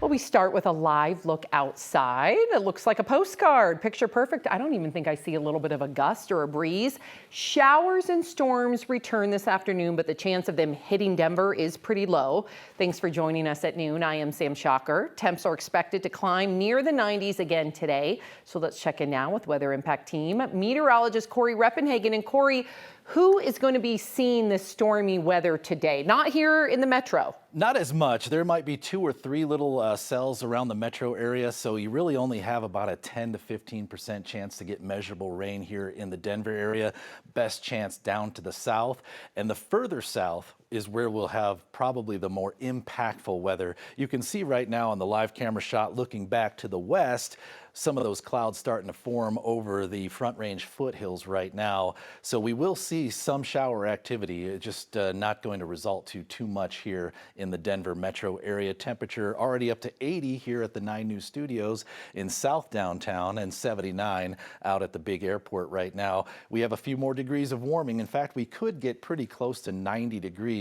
Well, we start with a live look outside. It looks like a postcard, picture perfect. I don't even think I see a little bit of a gust or a breeze. Showers and storms return this afternoon, but the chance of them hitting Denver is pretty low. Thanks for joining us at noon. I am Sam Shocker. Temps are expected to climb near the 90s again today. So let's check in now with Weather Impact Team meteorologist Corey Reppenhagen. And Corey, who is going to be seeing this stormy weather today? Not here in the metro. Not as much. There might be 2 or 3 little cells around the metro area, so you really only have about a 10 to 15% chance to get measurable rain here in the Denver area. Best chance down to the south, and the further south is where we'll have probably the more impactful weather. You can see right now on the live camera shot looking back to the west, some of those clouds starting to form over the Front Range foothills right now. So we will see some shower activity. It's just not going to result to too much here in the Denver metro area. Temperature already up to 80 here at the 9 News studios in South Downtown and 79 out at the big airport right now. We have a few more degrees of warming. In fact, we could get pretty close to 90 degrees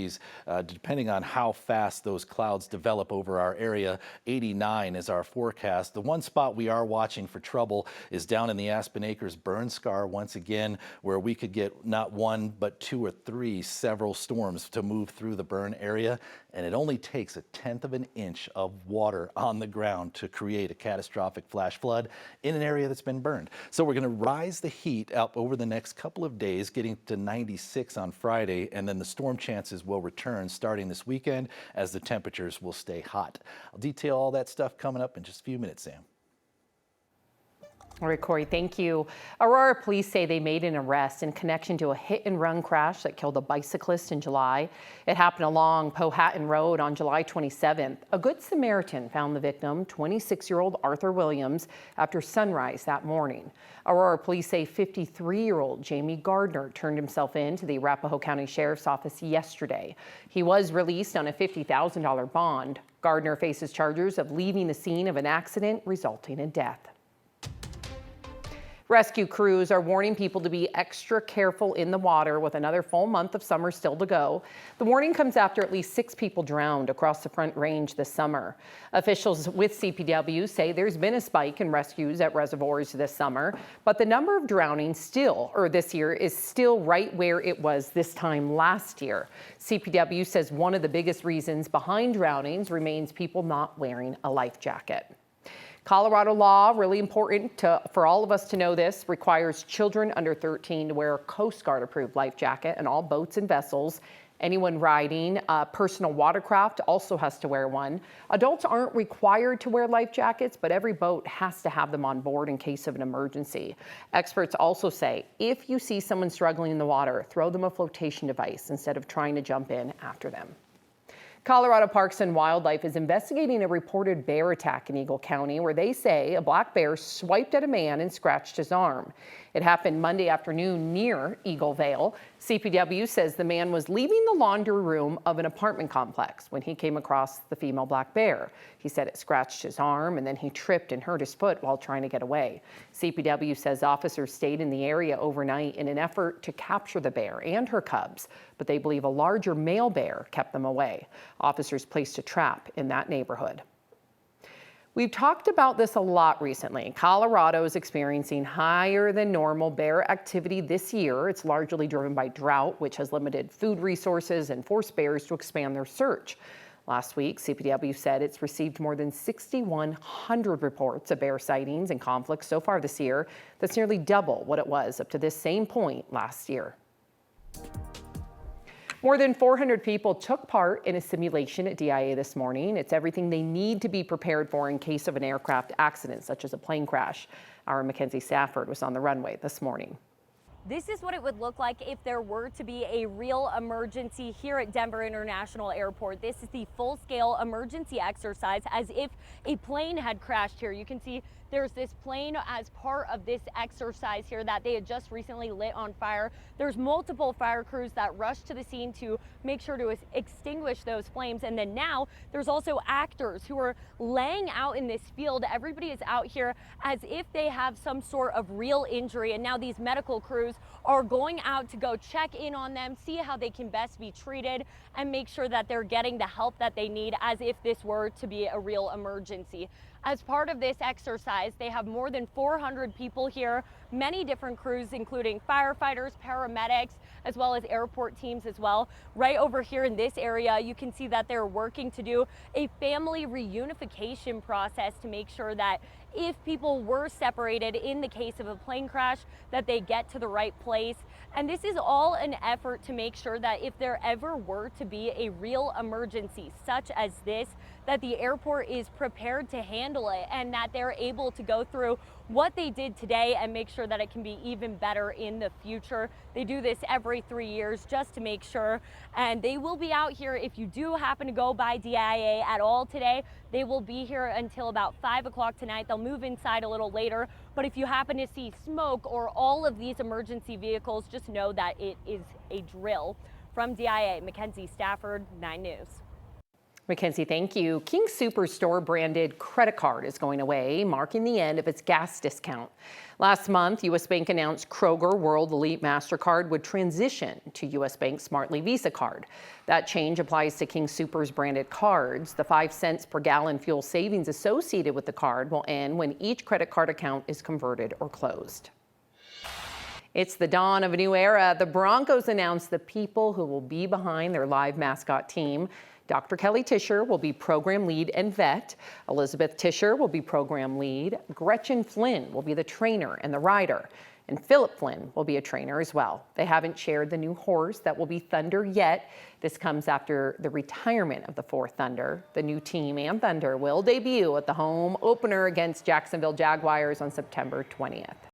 depending on how fast those clouds develop over our area. 89 is our forecast. The one spot we are watching for trouble is down in the Aspen Acres burn scar once again, where we could get not 1 but 2 or 3 several storms to move through the burn area, and it only takes 1/10 of an inch of water on the ground to create a catastrophic flash flood in an area that's been burned. So we're going to rise the heat up over the next couple of days, getting to 96 on Friday, and then the storm chances will return starting this weekend as the temperatures will stay hot. I'll detail all that stuff coming up in just a few minutes, Sam. All right, Corey, thank you. Aurora police say they made an arrest in connection to a hit-and-run crash that killed a bicyclist in July. It happened along Powhatan Road on July 27th. A Good Samaritan found the victim, 26-year-old Arthur Williams, after sunrise that morning. Aurora police say 53-year-old Jamie Gardner turned himself in to the Arapahoe County Sheriff's Office yesterday. He was released on a $50,000 bond. Gardner faces charges of leaving the scene of an accident resulting in death. Rescue crews are warning people to be extra careful in the water with another full month of summer still to go. The warning comes after at least 6 people drowned across the Front Range this summer. Officials with CPW say there's been a spike in rescues at reservoirs this summer, but the number of drownings this year is still right where it was this time last year. CPW says one of the biggest reasons behind drownings remains people not wearing a life jacket. Colorado law, really important for all of us to know this, requires children under 13 to wear a Coast Guard approved life jacket in all boats and vessels. Anyone riding a personal watercraft also has to wear one. Adults aren't required to wear life jackets, but every boat has to have them on board in case of an emergency. Experts also say if you see someone struggling in the water, throw them a flotation device instead of trying to jump in after them. Colorado Parks and Wildlife is investigating a reported bear attack in Eagle County where they say a black bear swiped at a man and scratched his arm. It happened Monday afternoon near Eagle Vale. CPW says the man was leaving the laundry room of an apartment complex when he came across the female black bear. He said it scratched his arm and then he tripped and hurt his foot while trying to get away. CPW says officers stayed in the area overnight in an effort to capture the bear and her cubs, but they believe a larger male bear kept them away. Officers placed a trap in that neighborhood. We've talked about this a lot recently. Colorado is experiencing higher than normal bear activity this year. It's largely driven by drought, which has limited food resources and forced bears to expand their search. Last week, CPW said it's received more than 6,100 reports of bear sightings and conflicts so far this year. That's nearly double what it was up to this same point last year. More than 400 people took part in a simulation at DIA this morning. It's everything they need to be prepared for in case of an aircraft accident, such as a plane crash. Our Mackenzie Stafford was on the runway this morning. This is what it would look like if there were to be a real emergency here at Denver International Airport. This is the full-scale emergency exercise as if a plane had crashed here. You can see there's this plane as part of this exercise here that they had just recently lit on fire. There's multiple fire crews that rushed to the scene to make sure to extinguish those flames. And then now there's also actors who are laying out in this field. Everybody is out here as if they have some sort of real injury. And now these medical crews are going out to go check in on them, see how they can best be treated, and make sure that they're getting the help that they need as if this were to be a real emergency. As part of this exercise, they have more than 400 people here, many different crews, including firefighters, paramedics, as well as airport teams as well. Right over here in this area, you can see that they're working to do a family reunification process to make sure that if people were separated in the case of a plane crash, that they get to the right place. And this is all an effort to make sure that if there ever were to be a real emergency such as this, that the airport is prepared to handle it and that they're able to go through what they did today and make sure that it can be even better in the future. They do this every 3 years just to make sure, and they will be out here if you do happen to go by DIA at all today. They will be here until about 5 o'clock tonight. They'll move inside a little later, but if you happen to see smoke or all of these emergency vehicles, just know that it is a drill. From DIA, Mackenzie Stafford, 9 News. Mackenzie, thank you. King Superstore branded credit card is going away, marking the end of its gas discount. Last month, U.S. Bank announced Kroger World Elite MasterCard would transition to U.S. Bank Smartly Visa Card. That change applies to King Super's branded cards. The 5 cents per gallon fuel savings associated with the card will end when each credit card account is converted or closed. It's the dawn of a new era. The Broncos announced the people who will be behind their live mascot team. Dr. Kelly Tischer will be program lead and vet. Elizabeth Tischer will be program lead. Gretchen Flynn will be the trainer and the rider. And Philip Flynn will be a trainer as well. They haven't shared the new horse that will be Thunder yet. This comes after the retirement of the 4th Thunder. The new team and Thunder will debut at the home opener against Jacksonville Jaguars on September 20th.